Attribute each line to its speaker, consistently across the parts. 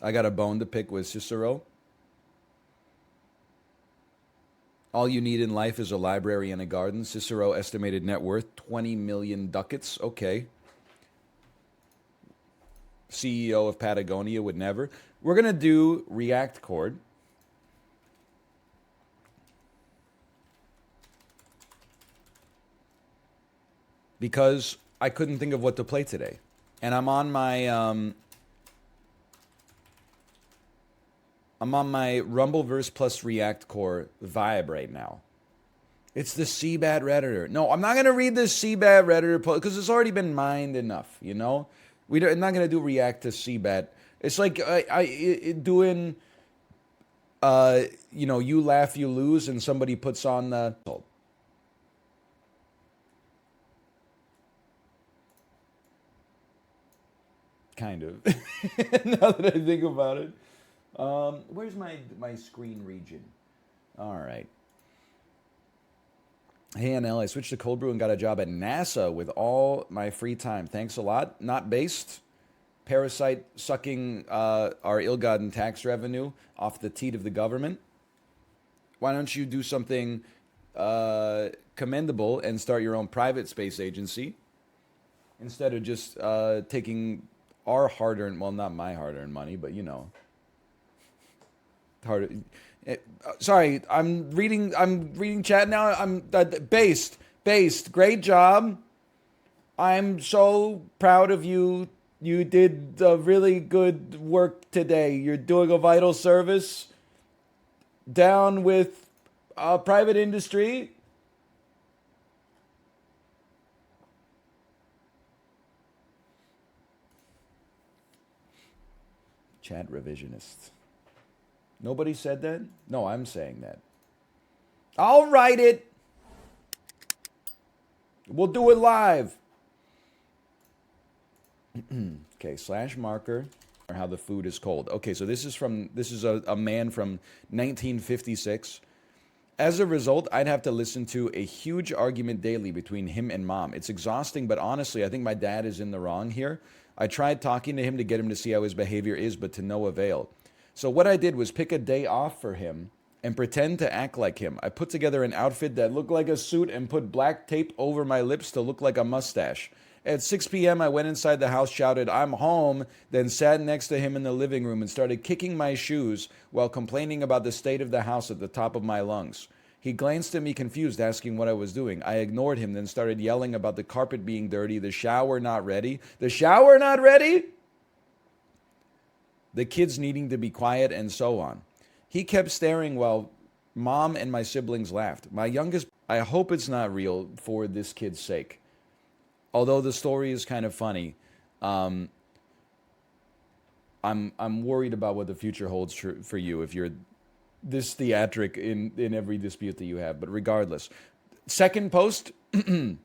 Speaker 1: I got a bone to pick with Cicero. All you need in life is a library and a garden. Cicero estimated net worth 20 million ducats. Okay. CEO of Patagonia would never. We're going to do React chord. Because I couldn't think of what to play today. And I'm on my Rumbleverse plus React Core vibe right now. It's the CBAT Redditor. No, I'm not going to read this CBAT Redditor because it's already been mined enough, you know? I'm not going to do React to CBAT. It's like doing, you laugh, you lose, and somebody puts on the... Kind of. Now that I think about it. Where's my screen region? All right. Hey, NL, I switched to cold brew and got a job at NASA with all my free time. Thanks a lot. Not based. Parasite sucking our ill-gotten tax revenue off the teat of the government. Why don't you do something commendable and start your own private space agency instead of just taking our hard-earned, well, not my hard-earned money, but you know, hard. Sorry, I'm reading chat now. I'm based. Great job. I'm so proud of you. You did really good work today. You're doing a vital service. Down with private industry. Chat revisionists. Nobody said that? No, I'm saying that. I'll write it. We'll do it live. Okay, slash marker. Or how the food is cold. Okay, so this is a man from 1956. As a result, I'd have to listen to a huge argument daily between him and mom. It's exhausting, but honestly, I think my dad is in the wrong here. I tried talking to him to get him to see how his behavior is, but to no avail. So what I did was pick a day off for him and pretend to act like him. I put together an outfit that looked like a suit and put black tape over my lips to look like a mustache. At 6 p.m., I went inside the house, shouted, "I'm home," then sat next to him in the living room and started kicking my shoes while complaining about the state of the house at the top of my lungs. He glanced at me confused, asking what I was doing. I ignored him, then started yelling about the carpet being dirty, the shower not ready. The shower not ready? The kids needing to be quiet, and so on. He kept staring while mom and my siblings laughed. My youngest, I hope it's not real for this kid's sake. Although the story is kind of funny, I'm worried about what the future holds for you if you're this theatric in every dispute that you have. But regardless, second post, the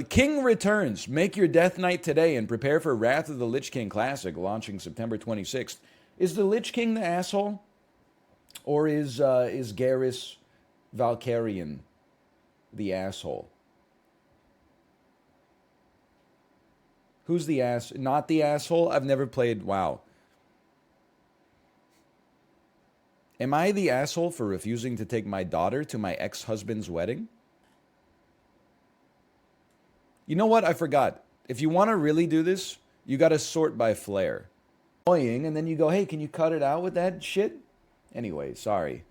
Speaker 1: King returns. Make your death knight today and prepare for Wrath of the Lich King Classic, launching September 26th. Is the Lich King the asshole, or is Garrus Valkyrian the asshole? Who's the not the asshole? I've never played WoW. Am I the asshole for refusing to take my daughter to my ex-husband's wedding? You know what? I forgot. If you want to really do this, you got to sort by flair. Annoying, and then you go, hey, can you cut it out with that shit? Anyway, sorry.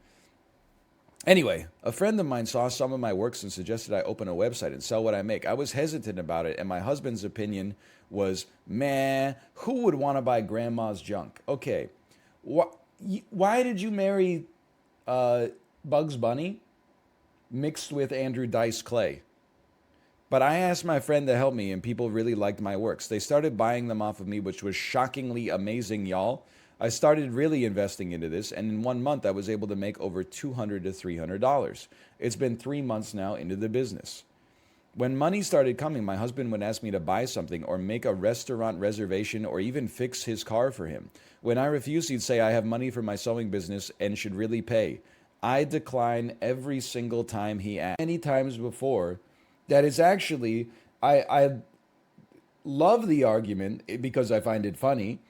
Speaker 1: Anyway, a friend of mine saw some of my works and suggested I open a website and sell what I make. I was hesitant about it, and my husband's opinion was, meh, who would want to buy grandma's junk? Okay, why did you marry Bugs Bunny mixed with Andrew Dice Clay? But I asked my friend to help me, and people really liked my works. They started buying them off of me, which was shockingly amazing, y'all. I started really investing into this, and in 1 month, I was able to make over $200 to $300. It's been 3 months now into the business. When money started coming, my husband would ask me to buy something or make a restaurant reservation or even fix his car for him. When I refused, he'd say I have money for my sewing business and should really pay. I decline every single time he asked. Many times before, that is actually, I love the argument because I find it funny.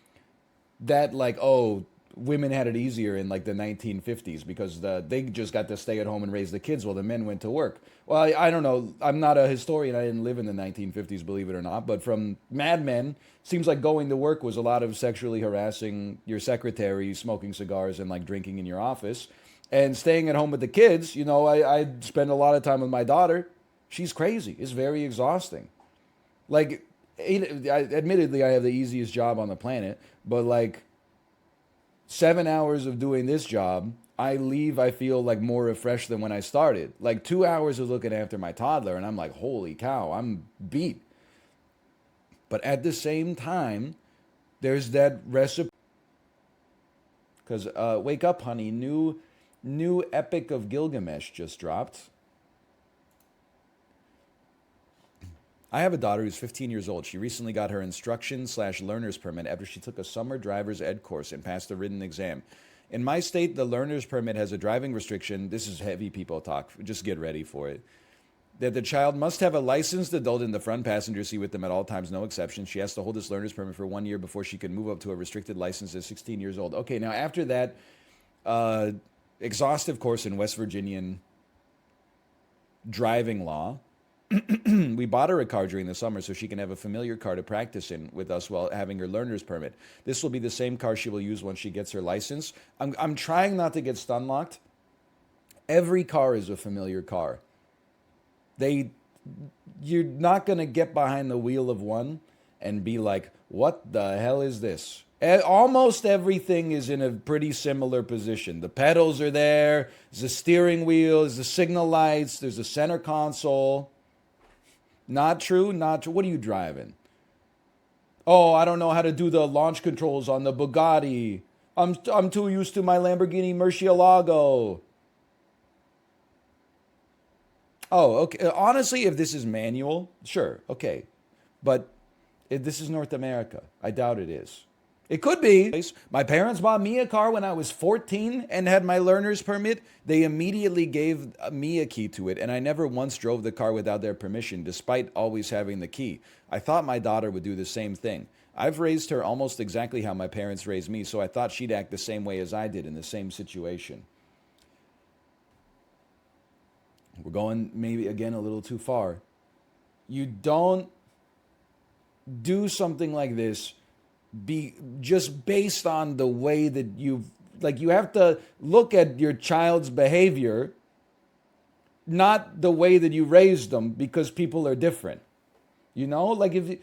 Speaker 1: that like, oh, women had it easier in like the 1950s because they just got to stay at home and raise the kids while the men went to work. Well, I don't know. I'm not a historian. I didn't live in the 1950s, believe it or not. But from Mad Men, seems like going to work was a lot of sexually harassing your secretary, smoking cigars, and like drinking in your office. And staying at home with the kids, I spend a lot of time with my daughter. She's crazy. It's very exhausting. Like, admittedly, I have the easiest job on the planet, but like 7 hours of doing this job, I leave, I feel like more refreshed than when I started. Like 2 hours of looking after my toddler, and I'm like, holy cow, I'm beat. But at the same time, there's that recipe. Because wake up, honey, new Epic of Gilgamesh just dropped. I have a daughter who's 15 years old. She recently got her instruction/learner's permit after she took a summer driver's ed course and passed a written exam. In my state, the learner's permit has a driving restriction. This is heavy people talk. Just get ready for it. That the child must have a licensed adult in the front passenger seat with them at all times, no exceptions. She has to hold this learner's permit for 1 year before she can move up to a restricted license at 16 years old. Okay, now after that exhaustive course in West Virginian driving law, we bought her a car during the summer so she can have a familiar car to practice in with us while having her learner's permit. This will be the same car she will use once she gets her license. I'm trying not to get stun locked. Every car is a familiar car. You're not going to get behind the wheel of one and be like, what the hell is this? Almost everything is in a pretty similar position. The pedals are there, there's the steering wheel, there's the signal lights, there's the center console. Not true, not true. What are you driving? Oh, I don't know how to do the launch controls on the Bugatti. I'm too used to my Lamborghini Murcielago. Oh, okay. Honestly, if this is manual, sure, okay. But if this is North America, I doubt it is. It could be. My parents bought me a car when I was 14 and had my learner's permit. They immediately gave me a key to it, and I never once drove the car without their permission, despite always having the key. I thought my daughter would do the same thing. I've raised her almost exactly how my parents raised me, so I thought she'd act the same way as I did in the same situation. We're going maybe again a little too far. You don't do something like this be just based on the way that you have to look at your child's behavior, not the way that you raised them, because people are different. Like if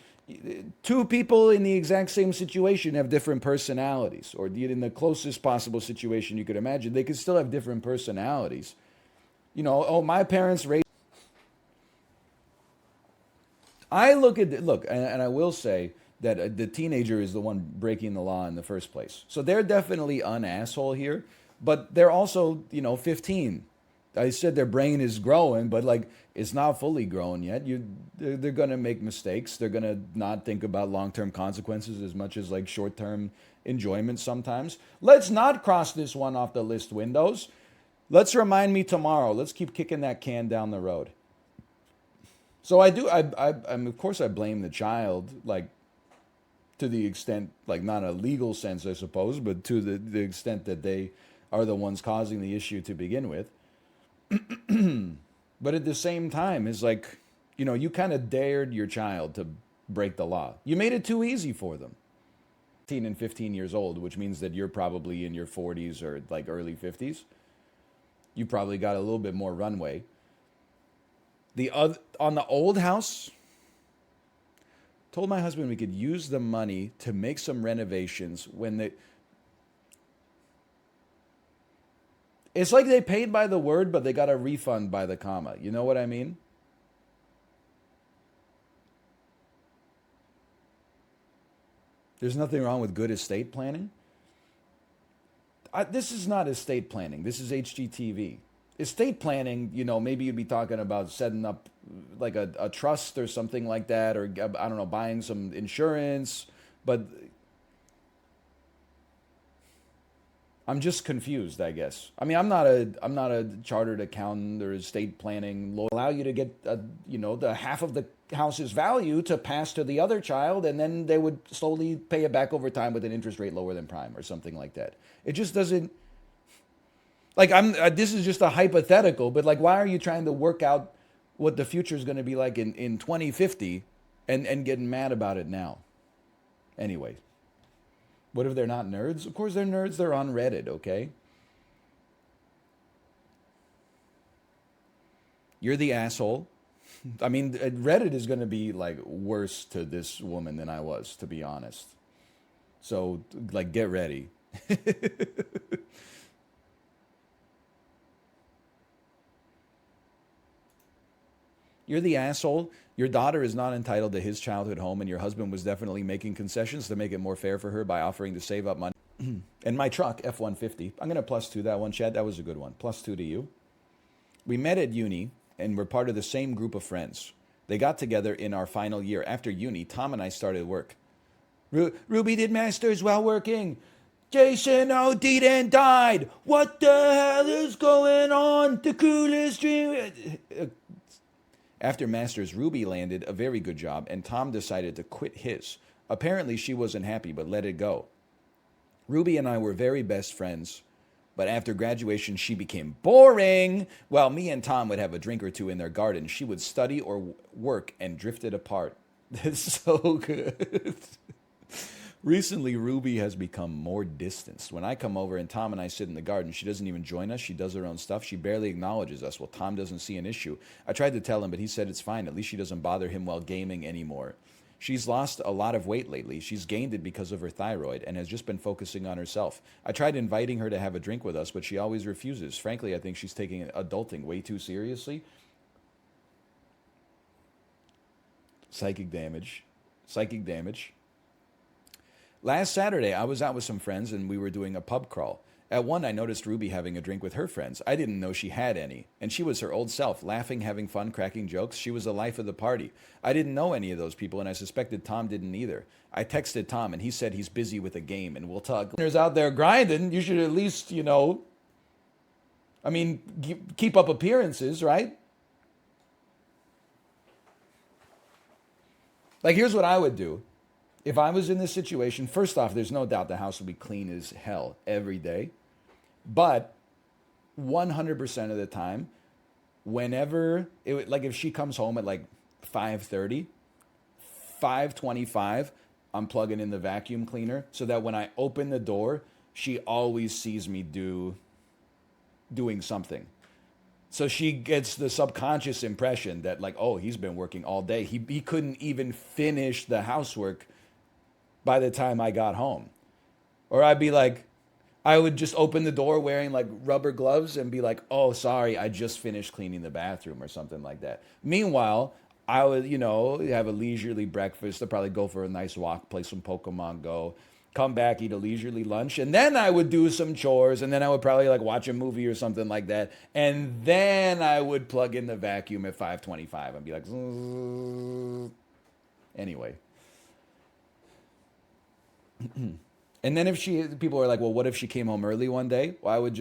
Speaker 1: two people in the exact same situation have different personalities, or in the closest possible situation you could imagine, they could still have different personalities. My parents raised. And I will say that the teenager is the one breaking the law in the first place. So they're definitely an asshole here, but they're also, 15. I said their brain is growing, but like it's not fully grown yet. They're going to make mistakes. They're going to not think about long-term consequences as much as like short-term enjoyment sometimes. Let's not cross this one off the list, Windows. Let's remind me tomorrow. Let's keep kicking that can down the road. So I of course I blame the child, like to the extent, like not a legal sense, I suppose, but to the extent that they are the ones causing the issue to begin with. But at the same time, it's like, you kind of dared your child to break the law. You made it too easy for them. 15 and 15 years old, which means that you're probably in your 40s or like early 50s. You probably got a little bit more runway. On the old house, told my husband we could use the money to make some renovations it's like they paid by the word, but they got a refund by the comma. You know what I mean? There's nothing wrong with good estate planning. This is not estate planning. This is HGTV. Estate planning, maybe you'd be talking about setting up like a trust or something like that, or I don't know, buying some insurance. But I'm just confused, I guess. I mean, I'm not a chartered accountant or estate planning lawyer. Allow you to get the half of the house's value to pass to the other child, and then they would slowly pay it back over time with an interest rate lower than prime or something like that. It just doesn't like I'm. This is just a hypothetical, but like, why are you trying to work out what the future is going to be like in 2050, and getting mad about it now? Anyway, what if they're not nerds? Of course they're nerds. They're on Reddit, okay? You're the asshole. I mean, Reddit is going to be like worse to this woman than I was, to be honest. So, like, get ready. You're the asshole. Your daughter is not entitled to his childhood home, and your husband was definitely making concessions to make it more fair for her by offering to save up money. And my truck, F-150, I'm going to plus two that one, Chad. That was a good one. Plus two to you. We met at uni, and we're part of the same group of friends. They got together in our final year. After uni, Tom and I started work. Ruby did masters while working. Jason OD'd and died. What the hell is going on? The coolest dream. After Masters, Ruby landed a very good job, and Tom decided to quit his. Apparently, she wasn't happy, but let it go. Ruby and I were very best friends, but after graduation, she became boring. While me and Tom would have a drink or two in their garden, she would study or work and drifted apart. That's so good. Recently, Ruby has become more distanced. When I come over and Tom and I sit in the garden, she doesn't even join us. She does her own stuff. She barely acknowledges us. Well, Tom doesn't see an issue. I tried to tell him, but he said it's fine. At least she doesn't bother him while gaming anymore. She's lost a lot of weight lately. She's gained it because of her thyroid and has just been focusing on herself. I tried inviting her to have a drink with us, but she always refuses. Frankly, I think she's taking adulting way too seriously. Psychic damage. Psychic damage. Last Saturday, I was out with some friends and we were doing a pub crawl. At one, I noticed Ruby having a drink with her friends. I didn't know she had any. And she was her old self, laughing, having fun, cracking jokes. She was the life of the party. I didn't know any of those people, and I suspected Tom didn't either. I texted Tom, and he said he's busy with a game, and we'll talk. There's out there grinding. You should at least, keep up appearances, right? Like, here's what I would do. If I was in this situation, first off, there's no doubt the house would be clean as hell every day. But 100% of the time, if she comes home at like 5:30, 5:25, I'm plugging in the vacuum cleaner so that when I open the door, she always sees me doing something. So she gets the subconscious impression that like, oh, he's been working all day. He couldn't even finish the housework by the time I got home. Or I would just open the door wearing like rubber gloves and be like, oh, sorry, I just finished cleaning the bathroom or something like that. Meanwhile, I would, have a leisurely breakfast. I'd probably go for a nice walk, play some Pokemon Go, come back, eat a leisurely lunch, and then I would do some chores, and then I would probably like watch a movie or something like that, and then I would plug in the vacuum at 5:25 and be like, zzz. Anyway. And then people are like, well, what if she came home early one day? Well, I would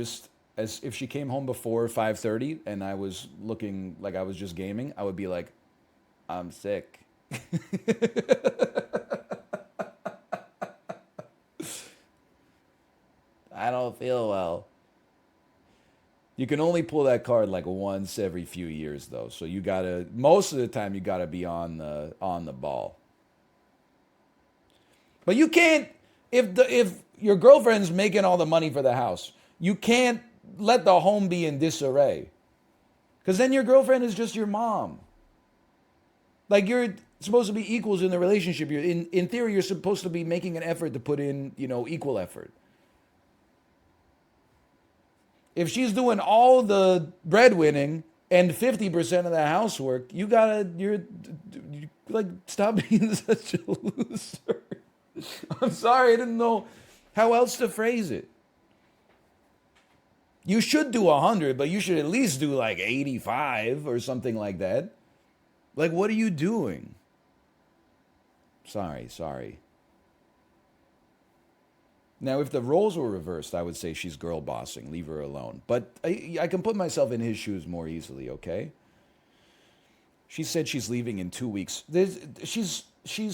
Speaker 1: if she came home before 5:30 and I was looking like I was just gaming, I would be like, I'm sick. I don't feel well. You can only pull that card like once every few years though. So most of the time you gotta be on the ball. But you can't, if your girlfriend's making all the money for the house, you can't let the home be in disarray. Because then your girlfriend is just your mom. Like, you're supposed to be equals in the relationship. In theory, you're supposed to be making an effort to put in, equal effort. If she's doing all the breadwinning and 50% of the housework, you're like, stop being such a loser. I'm sorry, I didn't know how else to phrase it. You should do 100, but you should at least do like 85 or something like that. Like, what are you doing? Sorry. Now, if the roles were reversed, I would say she's girl bossing. Leave her alone. But I can put myself in his shoes more easily, okay? She said she's leaving in 2 weeks. She's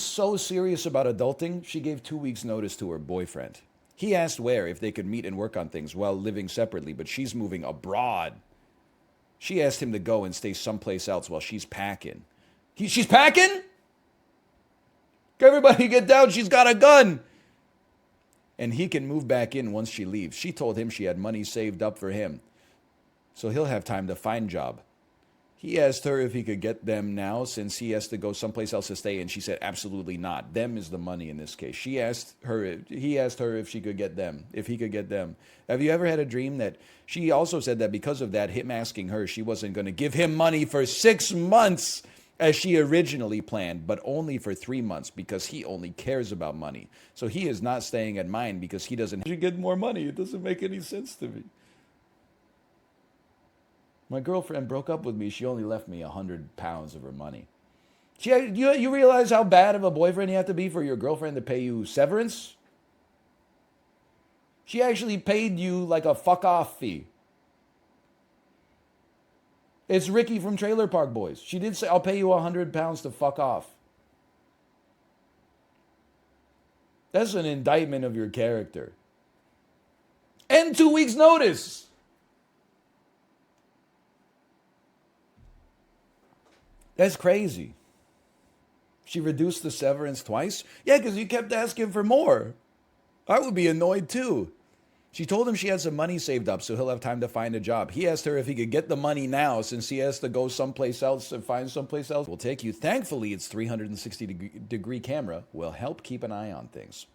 Speaker 1: so serious about adulting, she gave 2 weeks' notice to her boyfriend. He asked where, if they could meet and work on things while living separately, but she's moving abroad. She asked him to go and stay someplace else while she's packing. She's packing? Everybody get down, she's got a gun. And he can move back in once she leaves. She told him she had money saved up for him, so he'll have time to find a job. He asked her if he could get them now since he has to go someplace else to stay, and she said absolutely not. Them is the money in this case. He asked her if she could get them, if he could get them. Have you ever had a dream that she also said that because of that, him asking her, she wasn't going to give him money for 6 months as she originally planned, but only for 3 months because he only cares about money. So he is not staying at mine because he doesn't get more money. It doesn't make any sense to me. My girlfriend broke up with me. She only left me 100 pounds of her money. You realize how bad of a boyfriend you have to be for your girlfriend to pay you severance? She actually paid you like a fuck off fee. It's Ricky from Trailer Park Boys. She did say, I'll pay you 100 pounds to fuck off. That's an indictment of your character. And 2 weeks' notice. That's crazy. She reduced the severance twice? Yeah, because you kept asking for more. I would be annoyed too. She told him she had some money saved up so he'll have time to find a job. He asked her if he could get the money now since he has to go someplace else and find someplace else. Will take you. Thankfully, its 360-degree camera will help keep an eye on things.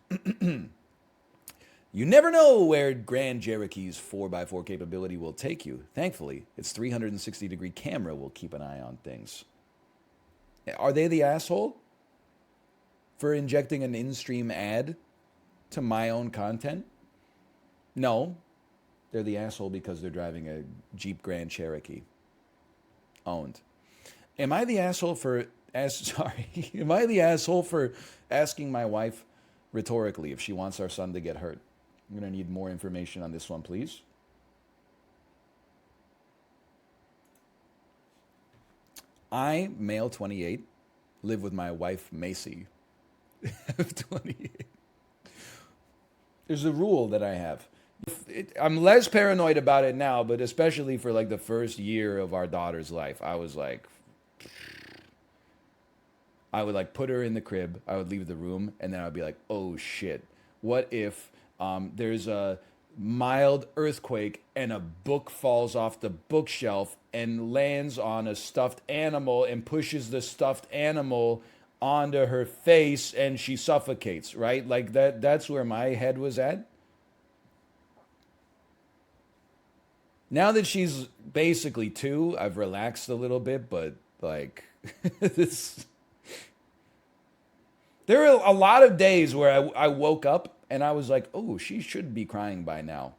Speaker 1: You never know where Grand Cherokee's 4x4 capability will take you. Thankfully, its 360-degree camera will keep an eye on things. Are they the asshole for injecting an in-stream ad to my own content? No, they're the asshole because they're driving a Jeep Grand Cherokee. Owned. Am I the asshole for Am I the asshole for asking my wife rhetorically if she wants our son to get hurt? I'm going to need more information on this one, please. I, male 28, live with my wife Macy, 28. There's a rule that I have. I'm less paranoid about it now, but especially for like the first year of our daughter's life, I was like, I would like put her in the crib, I would leave the room, and then I would be like, oh shit, what if there's a mild earthquake and a book falls off the bookshelf and lands on a stuffed animal and pushes the stuffed animal onto her face and she suffocates, right? Like that's where my head was at. Now that she's basically 2, I've relaxed a little bit, but like this there were a lot of days where I woke up and I was like, oh, she should be crying by now.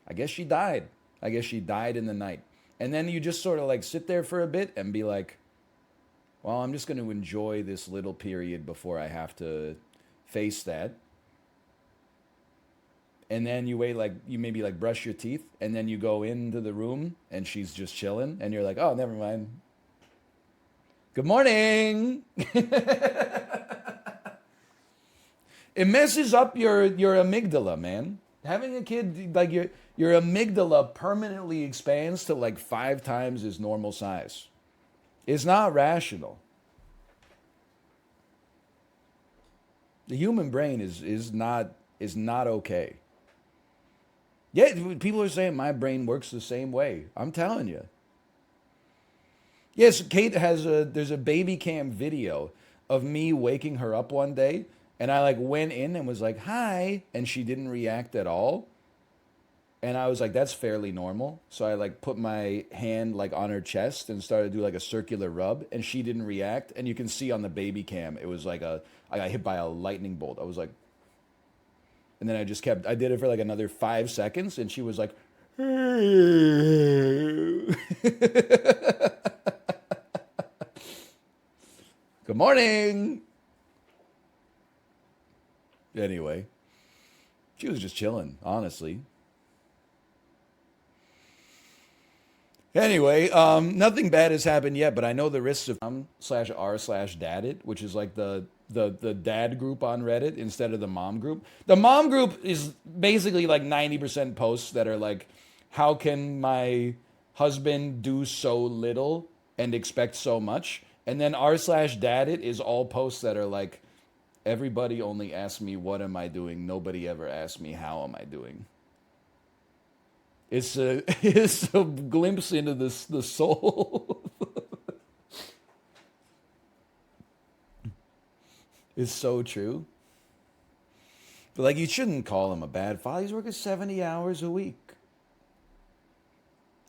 Speaker 1: I guess she died. I guess she died in the night. And then you just sort of like sit there for a bit and be like, well, I'm just going to enjoy this little period before I have to face that. And then you wait, like, you maybe like brush your teeth, and then you go into the room and she's just chilling, and you're like, oh, never mind. Good morning. It messes up your amygdala, man. Having a kid, like your amygdala permanently expands to like 5 times its normal size. It's not rational. The human brain is not okay. Yeah, people are saying my brain works the same way. I'm telling you. Yes, Kate there's a baby cam video of me waking her up one day, and I like went in and was like, hi, and she didn't react at all. And I was like, that's fairly normal. So I like put my hand like on her chest and started to do like a circular rub, and she didn't react. And you can see on the baby cam, it was like I got hit by a lightning bolt. I was like, and then I did it for like another 5 seconds, and she was like, good morning. Anyway, She was just chilling, honestly. Anyway, nothing bad has happened yet, but I know the risks of slash r slash daddit, which is like the dad group on Reddit instead of the mom group. The mom group is basically like 90% posts that are like, how can my husband do so little and expect so much? And then r slash daddit is all posts that are like, everybody only asks me what am I doing. Nobody ever asks me how am I doing. It's a it's a glimpse into the soul. It's so true. But like, you shouldn't call him a bad father. He's working 70 hours a week.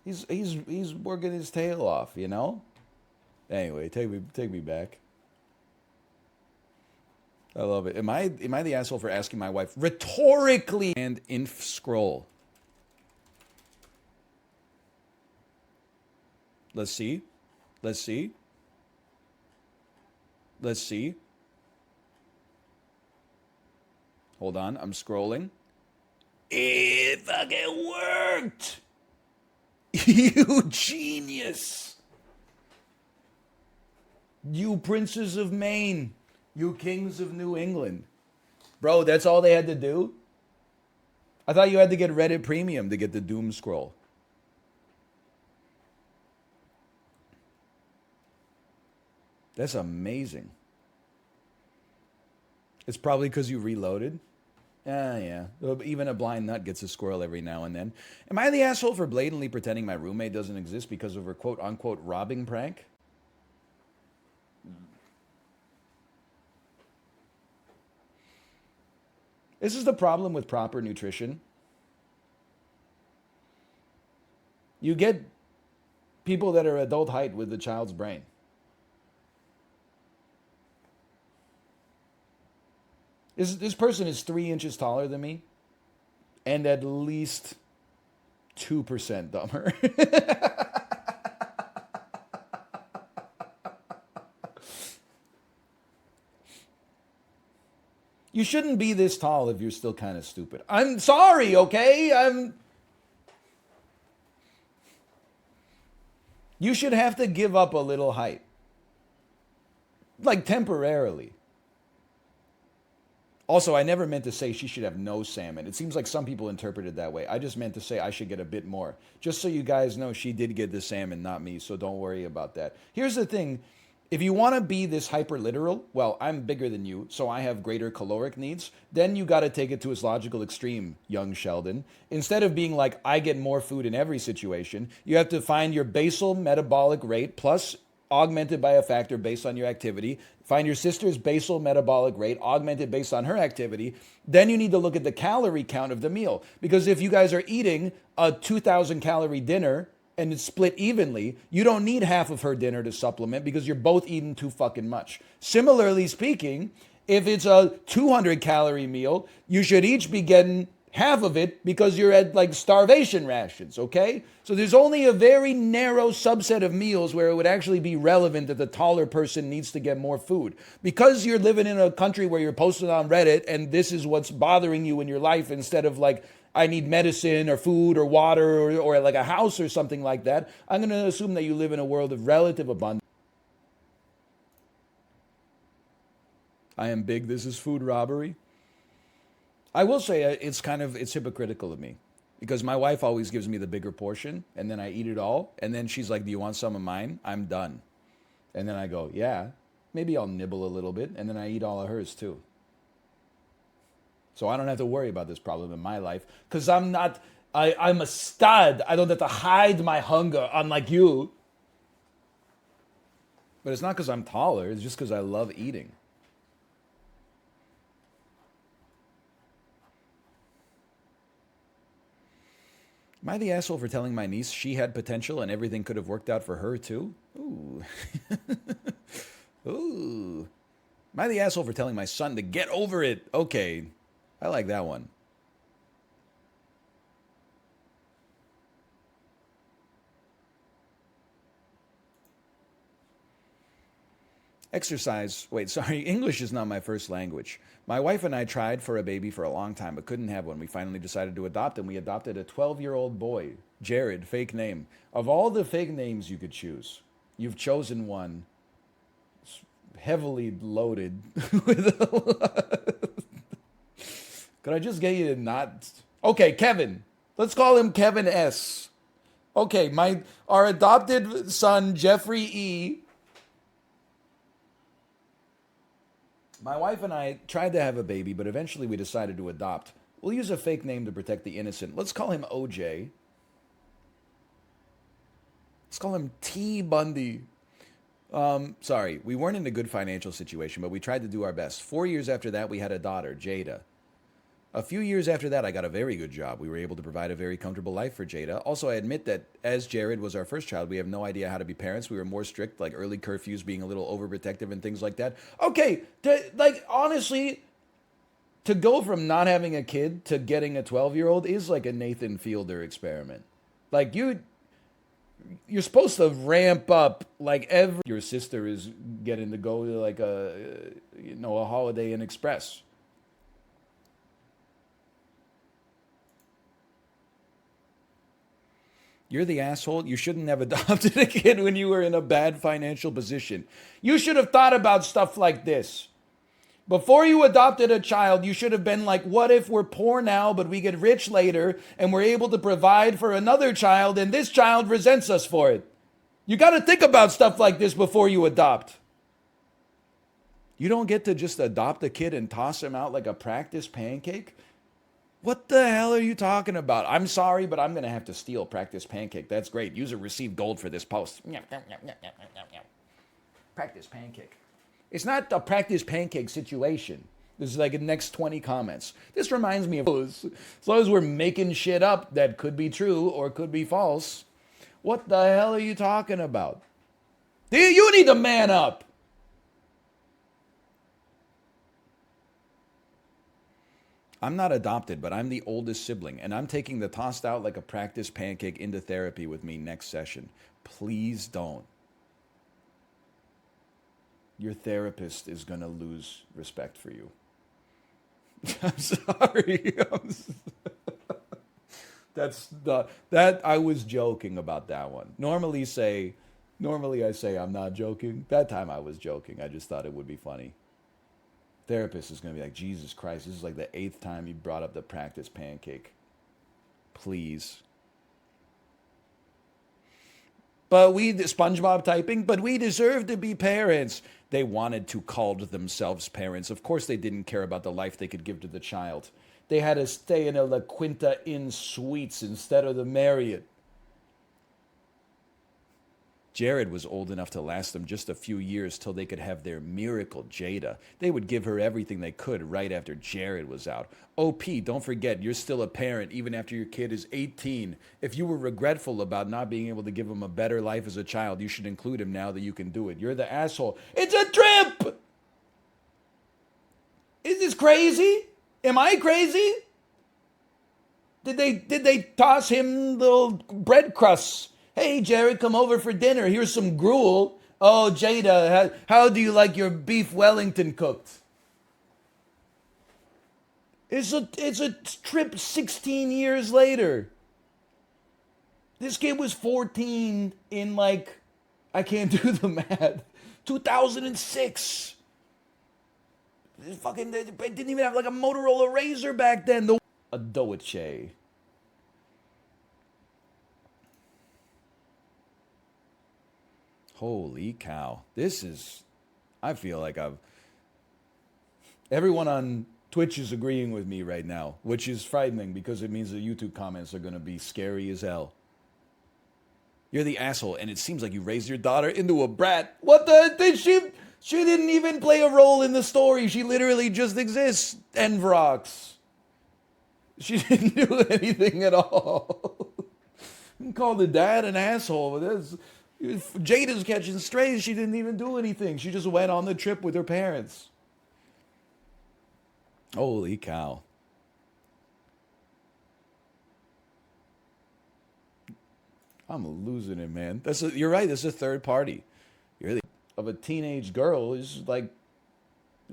Speaker 1: He's working his tail off, you know. Anyway, take me back. I love it. Am I the asshole for asking my wife rhetorically and inf scroll? Let's see. Let's see. Let's see. Hold on, I'm scrolling. It fucking worked! You genius! You princes of Maine. You kings of New England. Bro, that's all they had to do? I thought you had to get Reddit Premium to get the Doom Scroll. That's amazing. It's probably because you reloaded. Yeah. Even a blind nut gets a squirrel every now and then. Am I the asshole for blatantly pretending my roommate doesn't exist because of her quote-unquote robbing prank? This is the problem with proper nutrition. You get people that are adult height with the child's brain. This person is 3 inches taller than me and at least 2% dumber. You shouldn't be this tall if you're still kind of stupid. I'm sorry, okay? You should have to give up a little height. Like temporarily. Also, I never meant to say she should have no salmon. It seems like some people interpret it that way. I just meant to say I should get a bit more. Just so you guys know, she did get the salmon, not me, so don't worry about that. Here's the thing. If you want to be this hyper literal, well, I'm bigger than you, so I have greater caloric needs, then you got to take it to its logical extreme, young Sheldon. Instead of being like, I get more food in every situation, you have to find your basal metabolic rate plus augmented by a factor based on your activity. Find your sister's basal metabolic rate augmented based on her activity. Then you need to look at the calorie count of the meal. Because if you guys are eating a 2,000 calorie dinner and it's split evenly, you don't need half of her dinner to supplement because you're both eating too fucking much. Similarly speaking, if it's a 200 calorie meal, you should each be getting half of it because you're at like starvation rations, okay? So there's only a very narrow subset of meals where it would actually be relevant that the taller person needs to get more food. Because you're living in a country where you're posted on Reddit and this is what's bothering you in your life instead of like, I need medicine or food or water or like a house or something like that, I'm going to assume that you live in a world of relative abundance. I am big, this is food robbery. I will say it's hypocritical of me because my wife always gives me the bigger portion and then I eat it all. And then she's like, do you want some of mine? I'm done. And then I go, yeah, maybe I'll nibble a little bit. And then I eat all of hers too. So I don't have to worry about this problem in my life because I'm a stud. I don't have to hide my hunger unlike you. But it's not because I'm taller. It's just because I love eating. Am I the asshole for telling my niece she had potential and everything could have worked out for her too? Ooh. Ooh. Am I the asshole for telling my son to get over it? Okay. I like that one. Exercise. Wait, sorry. English is not my first language. My wife and I tried for a baby for a long time, but couldn't have one. We finally decided to adopt, and we adopted a 12-year-old boy. Jared, fake name. Of all the fake names you could choose, you've chosen one heavily loaded with Could I just get you to not... Okay, Kevin. Let's call him Kevin S. Okay, our adopted son, Jeffrey E. My wife and I tried to have a baby, but eventually we decided to adopt. We'll use a fake name to protect the innocent. Let's call him OJ. Let's call him T. Bundy. Sorry, we weren't in a good financial situation, but we tried to do our best. 4 years after that, we had a daughter, Jada. A few years after that, I got a very good job. We were able to provide a very comfortable life for Jada. Also, I admit that as Jared was our first child, we have no idea how to be parents. We were more strict, like early curfews, being a little overprotective and things like that. Okay, honestly, to go from not having a kid to getting a 12-year-old is like a Nathan Fielder experiment. Like, you're supposed to ramp up like your sister is getting to go to like a Holiday Inn Express. You're the asshole. You shouldn't have adopted a kid when you were in a bad financial position. You should have thought about stuff like this. Before you adopted a child, you should have been like, what if we're poor now, but we get rich later, and we're able to provide for another child, and this child resents us for it? You got to think about stuff like this before you adopt. You don't get to just adopt a kid and toss him out like a practice pancake. What the hell are you talking about? I'm sorry, but I'm going to have to steal Practice Pancake. That's great. User received gold for this post. Practice Pancake. It's not a Practice Pancake situation. This is like the next 20 comments. This reminds me of as long as we're making shit up that could be true or could be false. What the hell are you talking about? You need to man up. I'm not adopted, but I'm the oldest sibling, and I'm taking the tossed out like a practice pancake into therapy with me next session. Please don't. Your therapist is going to lose respect for you. I'm sorry. That I was joking about that one. Normally I say I'm not joking. That time I was joking. I just thought it would be funny. Therapist is going to be like, Jesus Christ, this is like the 8th time you brought up the practice pancake. Please. SpongeBob typing, but we deserve to be parents. They wanted to call themselves parents. Of course they didn't care about the life they could give to the child. They had to stay in a La Quinta Inn Suites instead of the Marriott. Jared was old enough to last them just a few years till they could have their miracle Jada. They would give her everything they could right after Jared was out. OP, don't forget, you're still a parent even after your kid is 18. If you were regretful about not being able to give him a better life as a child, you should include him now that you can do it. You're the asshole. It's a trip! Is this crazy? Am I crazy? Did they toss him little bread crusts? Hey, Jared, come over for dinner. Here's some gruel. Oh, Jada, how do you like your beef Wellington cooked? It's a trip 16 years later. This kid was 14 in I can't do the math, 2006. They didn't even have a Motorola Razr back then. A Doiche. Holy cow. I feel like everyone on Twitch is agreeing with me right now, which is frightening because it means the YouTube comments are going to be scary as hell. You're the asshole, and it seems like you raised your daughter into a brat. What the? She didn't even play a role in the story. She literally just exists. Envrox. She didn't do anything at all. You call the dad an asshole, but Jada's catching strays. She didn't even do anything. She just went on the trip with her parents. Holy cow. I'm losing it, man. You're right. This is a third party. of a teenage girl is like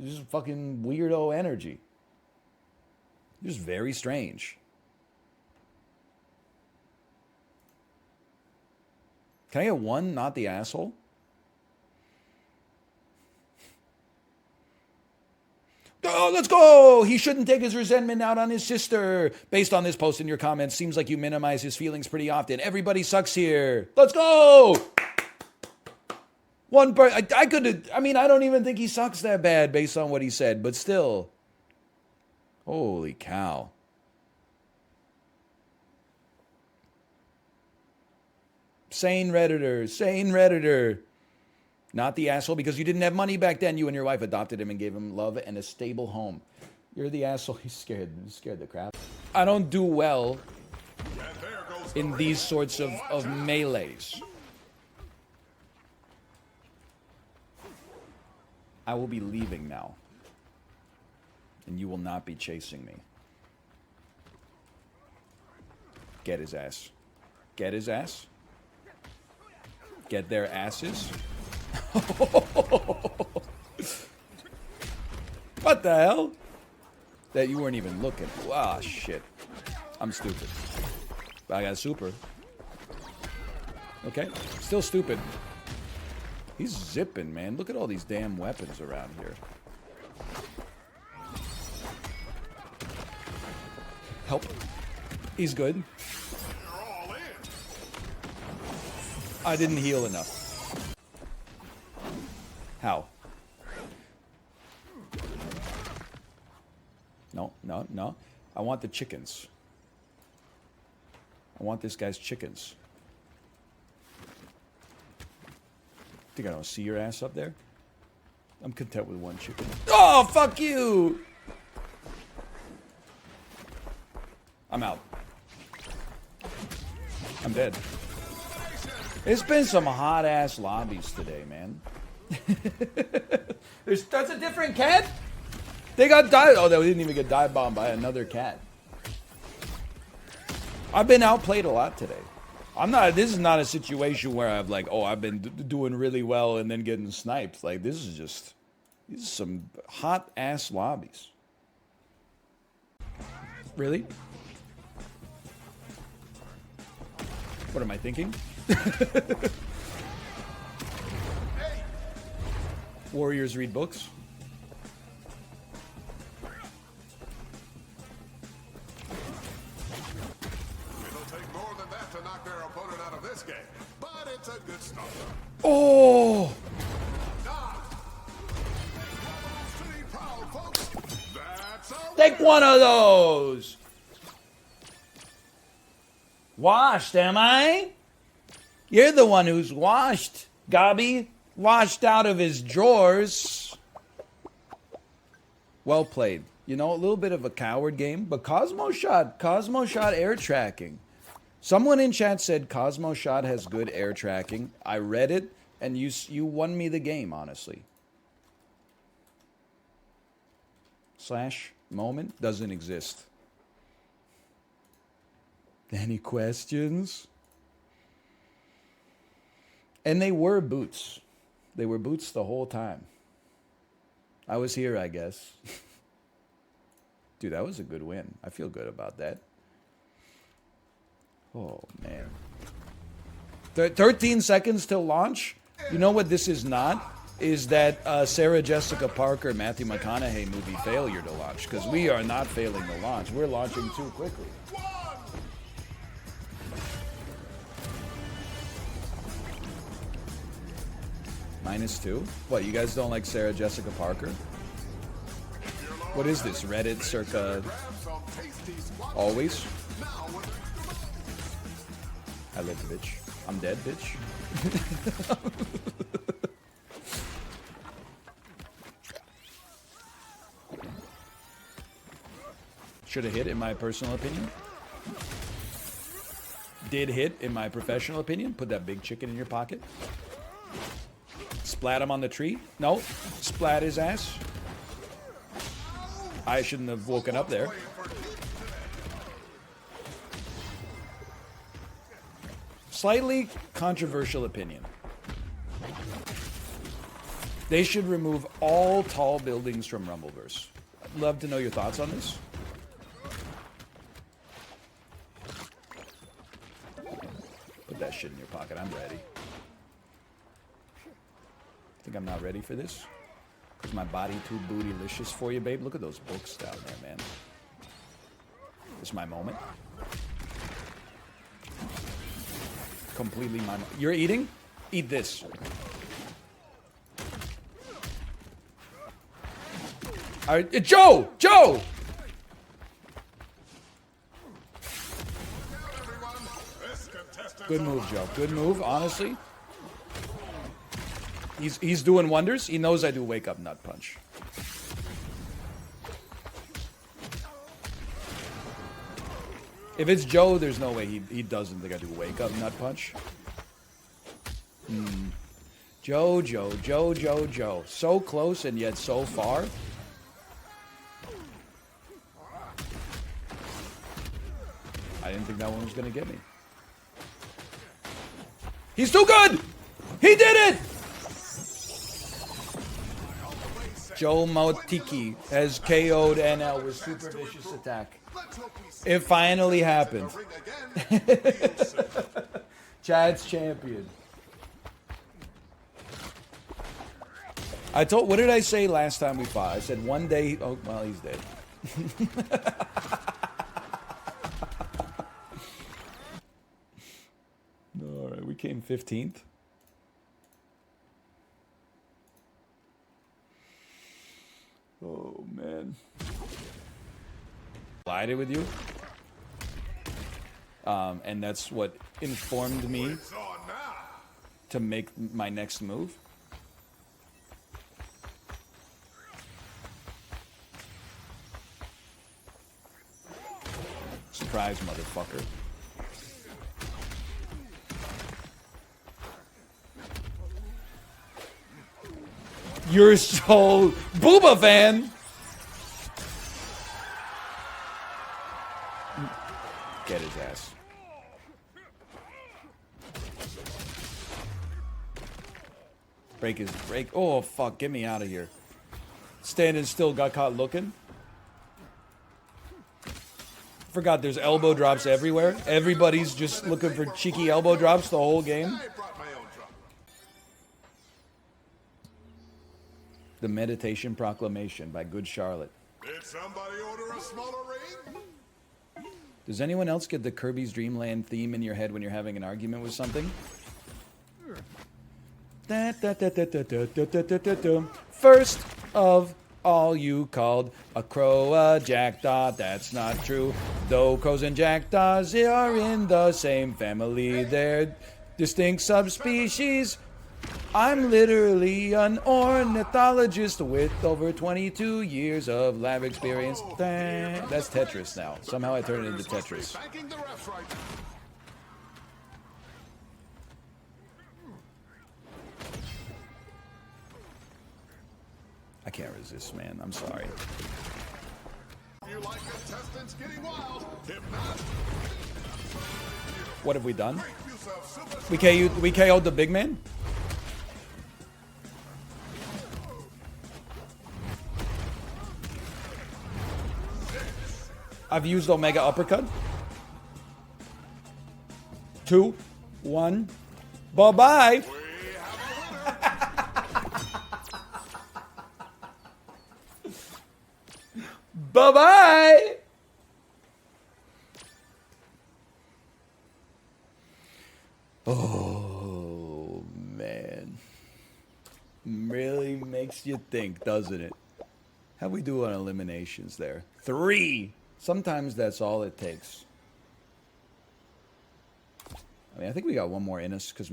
Speaker 1: just fucking weirdo energy. Just very strange. Can I get one, not the asshole? Oh, let's go! He shouldn't take his resentment out on his sister. Based on this post in your comments, seems like you minimize his feelings pretty often. Everybody sucks here. Let's go! One person, I could, I mean, I don't even think he sucks that bad based on what he said, but still. Holy cow. Sane Redditor, sane Redditor. Not the asshole because you didn't have money back then. You and your wife adopted him and gave him love and a stable home. You're the asshole. He's scared. He's scared the crap. I don't do well in these sorts of melees. I will be leaving now. And you will not be chasing me. Get his ass. Get his ass. Get their asses. What the hell? That you weren't even looking. Wow, shit. I'm stupid. But I got super. Okay. Still stupid. He's zipping, man. Look at all these damn weapons around here. Help. He's good. I didn't heal enough. How? No, no, no. I want the chickens. I want this guy's chickens. Think I don't see your ass up there? I'm content with one chicken. Oh, fuck you! I'm out. I'm dead. It's been some hot-ass lobbies today, man. That's a different cat? They got dive. Oh, they didn't even get dive bombed by another cat. I've been outplayed a lot today. I'm not. This is not a situation where I've like, oh, I've been doing really well and then getting sniped. Like this is just, these are some hot ass lobbies. Really? What am I thinking? Warriors read books.
Speaker 2: It'll take more than that to knock their opponent out of this game, but it's a good start.
Speaker 1: Oh! Take one of those! Washed, am I? You're the one who's washed, Gobby. Washed out of his drawers. Well played. You know, a little bit of a coward game, but Cosmo Shot air tracking. Someone in chat said Cosmo Shot has good air tracking. I read it, and you won me the game, honestly. Slash moment doesn't exist. Any questions? And they were boots. They were boots the whole time. I was here, I guess. Dude, that was a good win. I feel good about that. Oh, man. 13 seconds till launch? You know what this is not? Is that Sarah Jessica Parker, Matthew McConaughey movie failure to launch. Because we are not failing to launch. We're launching too quickly. -2? What, you guys don't like Sarah Jessica Parker? What is this, Reddit circa always? I live, bitch. I'm dead, bitch. Should have hit, in my personal opinion. Did hit, in my professional opinion. Put that big chicken in your pocket. Splat him on the tree? No. Splat his ass. I shouldn't have woken up there. Slightly controversial opinion. They should remove all tall buildings from Rumbleverse. I'd love to know your thoughts on this. Put that shit in your pocket. I'm ready. Think I'm not ready for this? Is my body too bootylicious for you, babe? Look at those books down there, man. This is my moment. Completely my moment. You're eating? Eat this. All right, Joe! Joe! Good move, Joe. Good move, honestly. He's doing wonders. He knows I do wake up nut punch. If it's Joe, there's no way he doesn't think I do wake up nut punch. Joe. So close and yet so far. I didn't think that one was gonna get me. He's too good! He did it! Joe Mautiki has KO'd NL with super vicious attack. It finally happened. Chad's champion. What did I say last time we fought? I said one day, oh, well, he's dead. All right, we came 15th. Oh, man. Collided with you. And that's what informed me to make my next move. Surprise, motherfucker. You're so Booba fan. Get his ass. Break. Oh fuck! Get me out of here. Standing still, got caught looking. Forgot there's elbow drops everywhere. Everybody's just looking for cheeky elbow drops the whole game. The Meditation Proclamation by Good Charlotte.
Speaker 2: Did somebody order a smaller ring?
Speaker 1: Does anyone else get the Kirby's Dream Land theme in your head when you're having an argument with something? First of all, you called a crow a jackdaw. That's not true. Though crows and jackdaws are in the same family, they're distinct subspecies. I'm literally an ornithologist with over 22 years of lab experience. That's Tetris now. Somehow I turned it into Tetris. I can't resist, man. I'm sorry.
Speaker 2: You like contestants getting wild? If not,
Speaker 1: what have we done? We KO'd the big man? I've used Omega Uppercut. 2, 1. Bye-bye. Bye-bye. Oh, man. Really makes you think, doesn't it? How'd we do on eliminations there? 3. Sometimes that's all it takes. I mean, I think we got one more in us because